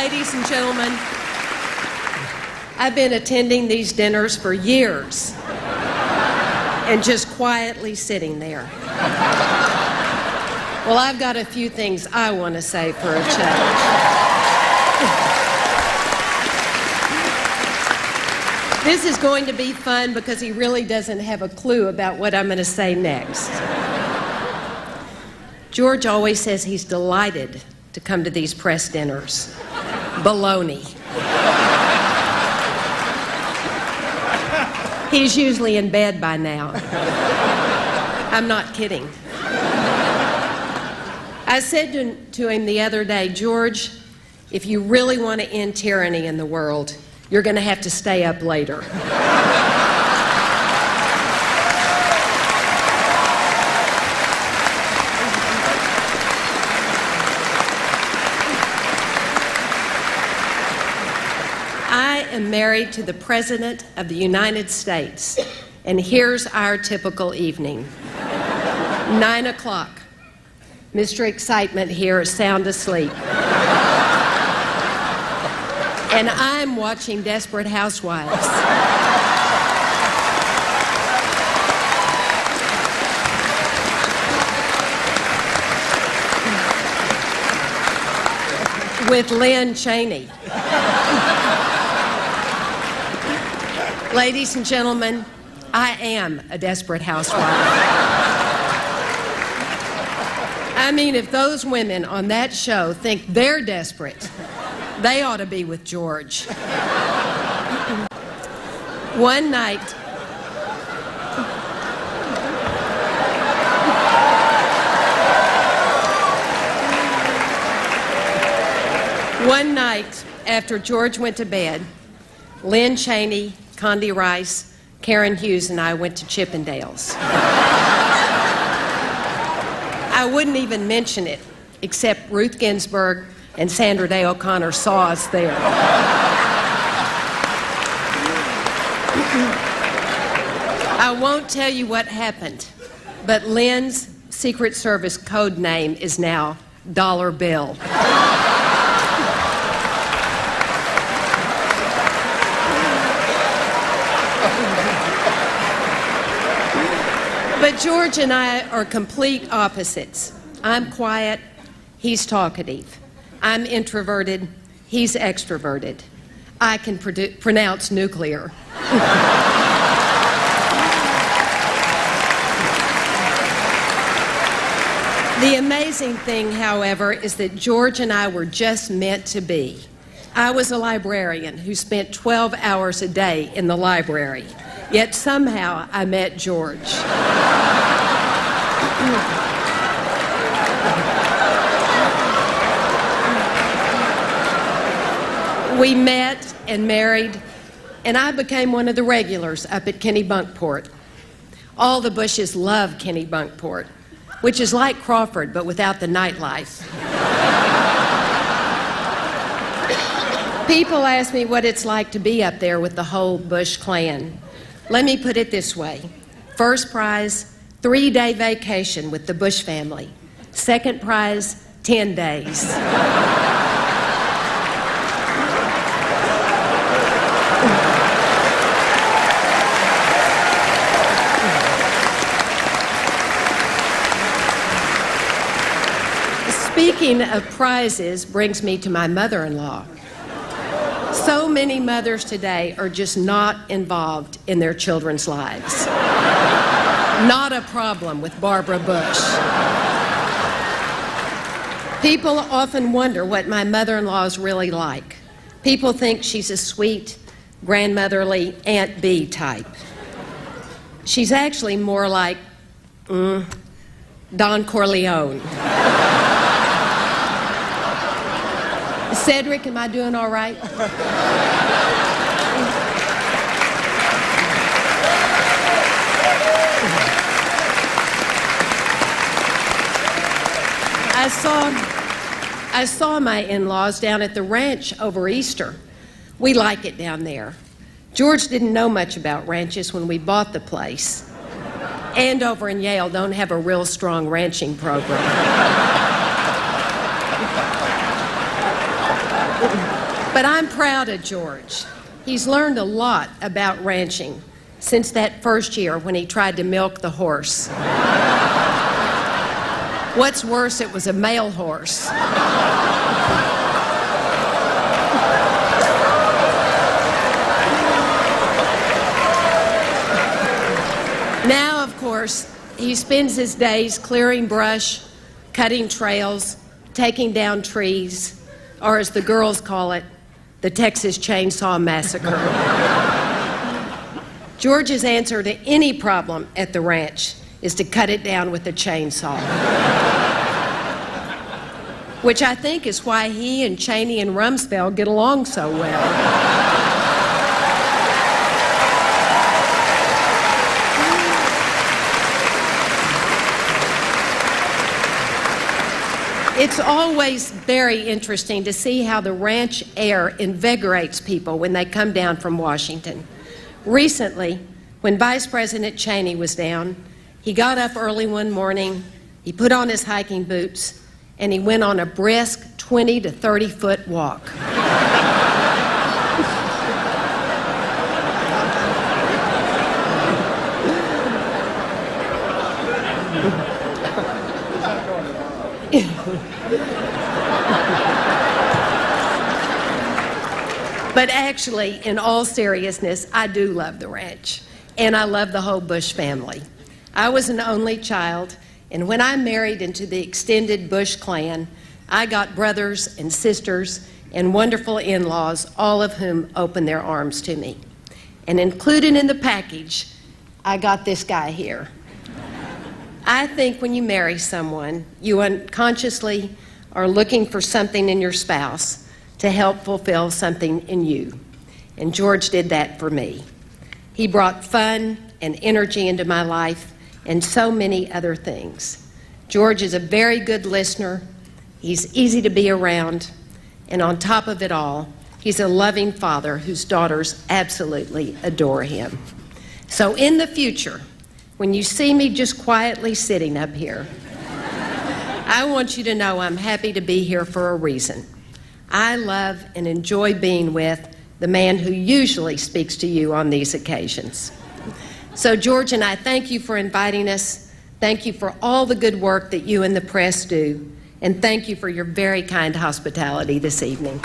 ladies and gentlemen, I've been attending these dinners for years and just quietly sitting there. Well, I've got a few things I want to say for a change. This is going to be fun because he really doesn't have a clue about what I'm going to say next. George always says he's delighted to come to these press dinners. Baloney. He's usually in bed by now. I'm not kidding. I said to him the other day, George, if you really want to end tyranny in the world, you're going to have to stay up later. I am married to the President of the United States, and here's our typical evening. 9 o'clock. Mr. Excitement here is sound asleep. And I'm watching Desperate Housewives. With Lynn Cheney. Ladies and gentlemen, I am a desperate housewife. I mean, if those women on that show think they're desperate, they ought to be with George. One night, after George went to bed, Lynn Cheney, Condi Rice, Karen Hughes, and I went to Chippendales. I wouldn't even mention it, except Ruth Ginsburg and Sandra Day O'Connor saw us there. I won't tell you what happened, but Lynn's Secret Service code name is now Dollar Bill. But George and I are complete opposites. I'm quiet, he's talkative. I'm introverted, he's extroverted. I can pronounce nuclear. The amazing thing, however, is that George and I were just meant to be. I was a librarian who spent 12 hours a day in the library, yet somehow I met George. We met and married, and I became one of the regulars up at Kennebunkport. All the Bushes love Kennebunkport, which is like Crawford, but without the nightlife. People ask me what it's like to be up there with the whole Bush clan. Let me put it this way. First prize, 3-day vacation with the Bush family. Second prize, 10 days. Speaking of prizes brings me to my mother-in-law. So many mothers today are just not involved in their children's lives. Not a problem with Barbara Bush. People often wonder what my mother-in-law is really like. People think she's a sweet, grandmotherly Aunt Bee type. She's actually more like Don Corleone. Cedric, am I doing all right? I saw my in-laws down at the ranch over Easter. We like it down there. George didn't know much about ranches when we bought the place. And over in Yale don't have a real strong ranching program. But I'm proud of George. He's learned a lot about ranching since that first year when he tried to milk the horse. What's worse, it was a male horse. Now, of course, he spends his days clearing brush, cutting trails, taking down trees, or as the girls call it, the Texas Chainsaw Massacre. George's answer to any problem at the ranch is to cut it down with a chainsaw. Which I think is why he and Cheney and Rumsfeld get along so well. It's always very interesting to see how the ranch air invigorates people when they come down from Washington. Recently, when Vice President Cheney was down, he got up early one morning, he put on his hiking boots, and he went on a brisk 20 to 30-foot walk. But actually, in all seriousness, I do love the ranch, and I love the whole Bush family. I was an only child, and when I married into the extended Bush clan, I got brothers and sisters and wonderful in-laws, all of whom opened their arms to me. And included in the package, I got this guy here. I think when you marry someone, you unconsciously are looking for something in your spouse to help fulfill something in you. And George did that for me. He brought fun and energy into my life and so many other things. George is a very good listener. He's easy to be around. And on top of it all, he's a loving father whose daughters absolutely adore him. So in the future, when you see me just quietly sitting up here, I want you to know I'm happy to be here for a reason. I love and enjoy being with the man who usually speaks to you on these occasions. So George and I thank you for inviting us. Thank you for all the good work that you and the press do. And thank you for your very kind hospitality this evening.